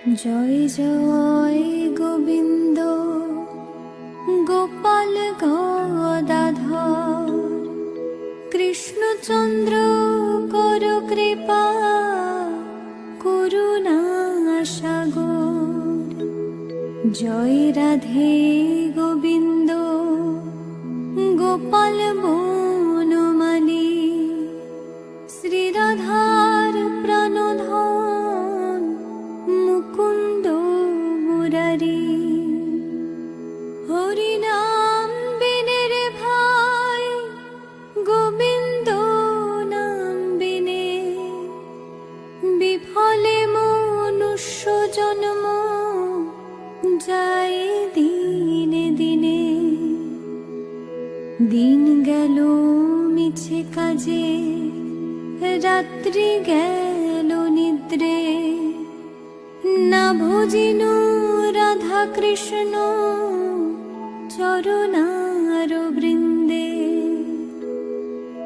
জয় জয় গোবিন্দ গোপাল গদাধর কৃষ্ণচন্দ্র কর কৃপা করুণা সাগর। জয় রাধে গোবিন্দ গোপাল বনমালী শ্রীরাধার প্রাণধন মুকুন্দ মুরারি। হরিনাম বিনে রে ভাই গোবিন্দ নাম বিনে বিফলে মনুষ্য জন্ম যায় দিনে দিনে। দিন গেল মিছে কাজে রাত্রি গেল নিদ্রে না ভজিনু রাধা কৃষ্ণ চরণার বৃন্দে।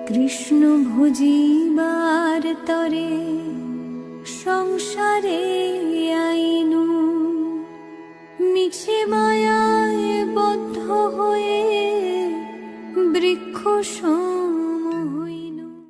কৃষ্ণ ভজিবার তরে সংসারে আইনু মিছে মায়ায় বদ্ধ হয়ে বৃক্ষ